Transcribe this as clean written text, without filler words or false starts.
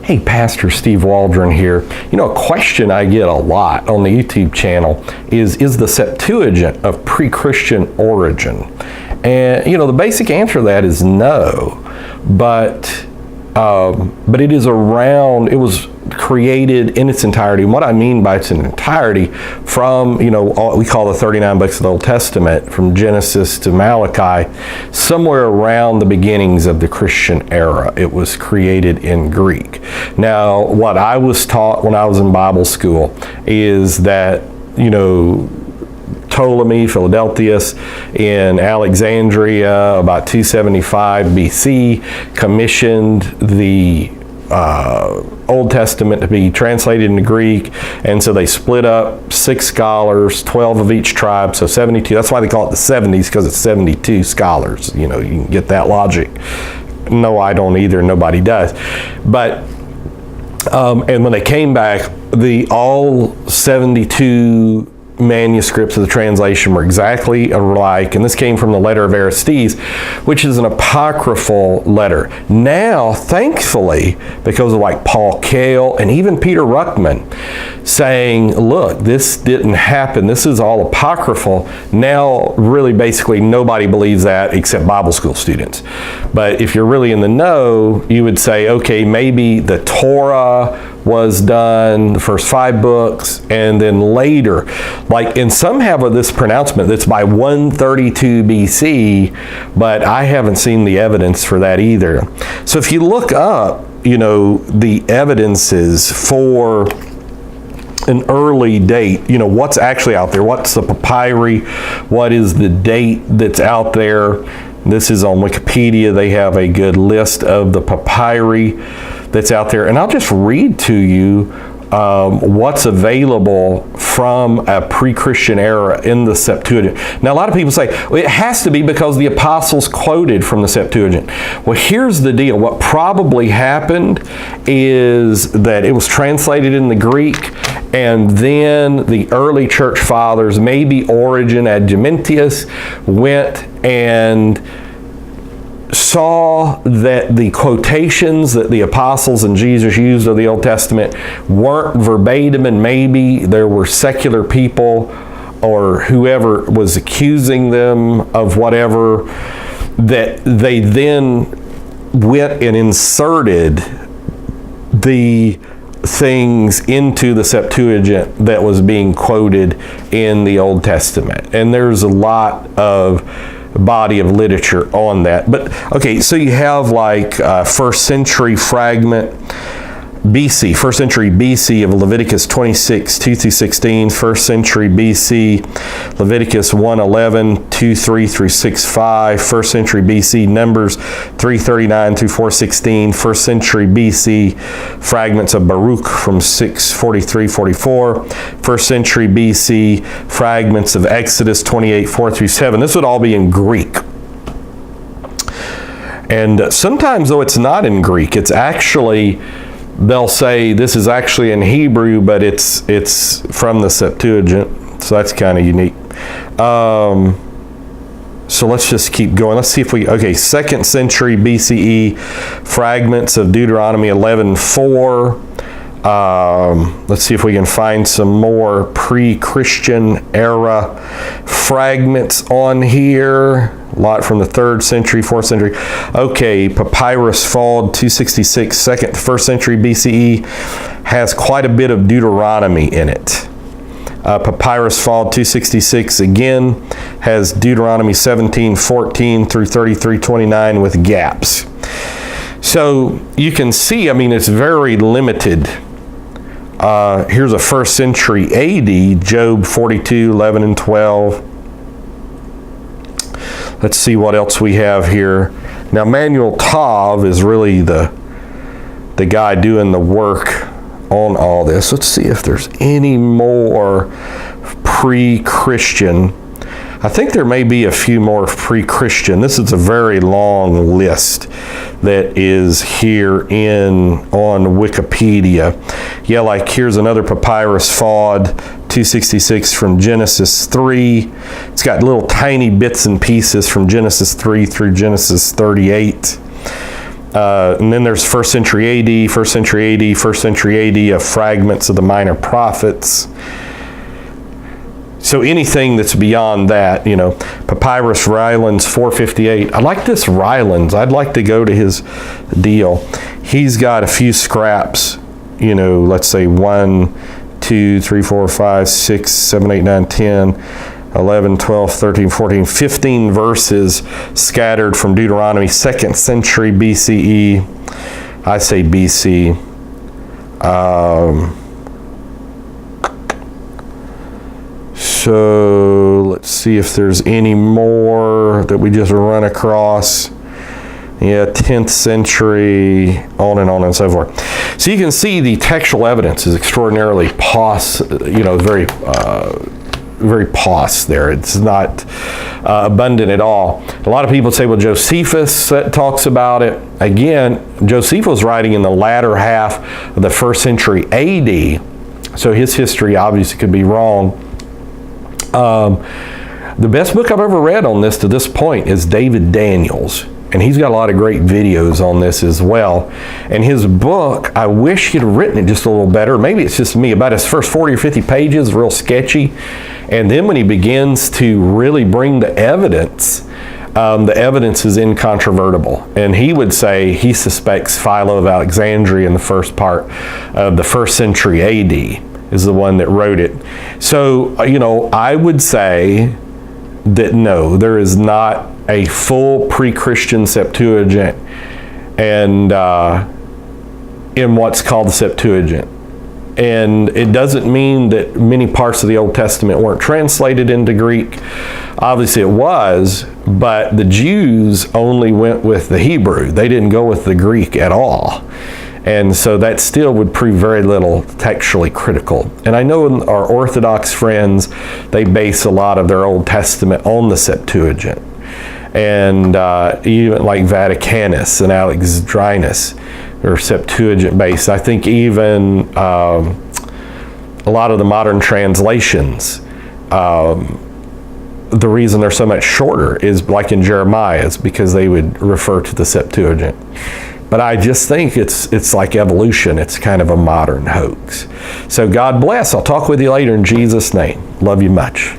Hey, Pastor Steve Waldron here. A question I get a lot on the YouTube channel is the Septuagint of pre-Christian origin? And, the basic answer to that is no, but it is around, it was created in its entirety. And what I mean by its entirety, from, what we call the 39 books of the Old Testament, from Genesis to Malachi, somewhere around the beginnings of the Christian era, it was created in Greek. Now, what I was taught when I was in Bible school is that, Ptolemy Philadelphus in Alexandria about 275 BC commissioned the Old Testament to be translated into Greek, and so they split up 6 scholars, 12 of each tribe, so 72. That's why they call it the 70s, because it's 72 scholars. You can get that logic. No, I don't either. Nobody does. But and when they came back, all 72 manuscripts of the translation were exactly alike, and this came from the letter of Aristees, which is an apocryphal letter. Now, thankfully, because of like Paul Cale and even Peter Ruckman saying, look, this didn't happen, this is all apocryphal, now really basically nobody believes that except Bible school students. But if you're really in the know, you would say, okay, maybe the Torah was done, the first 5 books, and then later, and some have this pronouncement that's by 132 BC, but I haven't seen the evidence for that either. So if you look up, the evidences for an early date, what's actually out there, what's the papyri, what is the date that's out there. This is on Wikipedia. They have a good list of the papyri that's out there. And I'll just read to you what's available from a pre-Christian era in the Septuagint. Now, a lot of people say, well, it has to be because the apostles quoted from the Septuagint. Well, here's the deal. What probably happened is that it was translated in the Greek, and then the early church fathers, maybe Origen, Adjumentius, went and saw that the quotations that the apostles and Jesus used of the Old Testament weren't verbatim, and maybe there were secular people or whoever was accusing them of whatever, that they then went and inserted the things into the Septuagint that was being quoted in the Old Testament. And there's a lot of body of literature on that. But okay, so you have first century fragment BC, first century BC of Leviticus 26, 2 through 16, first century BC, Leviticus 1:11, 2:3 through 6:5, first century BC, Numbers 3:39 through 4:16, first century BC, fragments of Baruch from 6:43-44, first century BC, fragments of Exodus 28, 4 through 7. This would all be in Greek. And sometimes, though it's not in Greek, it's actually, they'll say this is actually in Hebrew, but it's from the Septuagint, so that's kind of unique. So let's just keep going. Let's see if okay, 2nd century BCE, fragments of Deuteronomy 11:4. Let's see if we can find some more pre-Christian era fragments on here. A lot from the 3rd century, 4th century. Okay, Papyrus Fald 266, 1st century BCE, has quite a bit of Deuteronomy in it. Papyrus Fald 266 again has Deuteronomy 17:14 through 33:29 with gaps. So you can see, it's very limited. Here's a 1st century AD, Job 42:11 and 12. Let's see what else we have here. Now, Manuel Tav is really the guy doing the work on all this. Let's see if there's any more pre-Christian. I think there may be a few more pre-Christian. This is a very long list that is here on Wikipedia. Yeah, here's another Papyrus Fald 266 from Genesis 3. It's got little tiny bits and pieces from Genesis 3 through Genesis 38. And then there's first century AD, first century AD, first century AD of fragments of the minor prophets. So anything that's beyond that, Papyrus Rylands 458. I like this Rylands. I'd like to go to his deal. He's got a few scraps, let's say 1, 2, 3, 4, 5, 6, 7, 8, 9, 10, 11, 12, 13, 14, 15 verses scattered from Deuteronomy, 2nd century BCE. I say BC. So let's see if there's any more that we just run across. Yeah, 10th century, on and so forth. So you can see the textual evidence is extraordinarily very pauce there. It's not abundant at all. A lot of people say, well, Josephus talks about it. Again, Josephus was writing in the latter half of the 1st century AD, so his history obviously could be wrong. The best book I've ever read on this to this point is David Daniels, and he's got a lot of great videos on this as well. And his book, I wish he'd have written it just a little better. Maybe it's just me. About his first 40 or 50 pages, real sketchy. And then when he begins to really bring the evidence is incontrovertible. And he would say he suspects Philo of Alexandria in the first part of the 1st century AD is the one that wrote it. So, I would say that no, there is not a full pre-Christian Septuagint and in what's called the Septuagint. And it doesn't mean that many parts of the Old Testament weren't translated into Greek. Obviously it was, but the Jews only went with the Hebrew. They didn't go with the Greek at all. And so that still would prove very little textually critical. And I know our Orthodox friends, they base a lot of their Old Testament on the Septuagint. And even like Vaticanus and Alexandrinus are Septuagint based. I think even a lot of the modern translations, the reason they're so much shorter is like in Jeremiah, is because they would refer to the Septuagint. But I just think it's like evolution. It's kind of a modern hoax. So God bless. I'll talk with you later in Jesus' name. Love you much.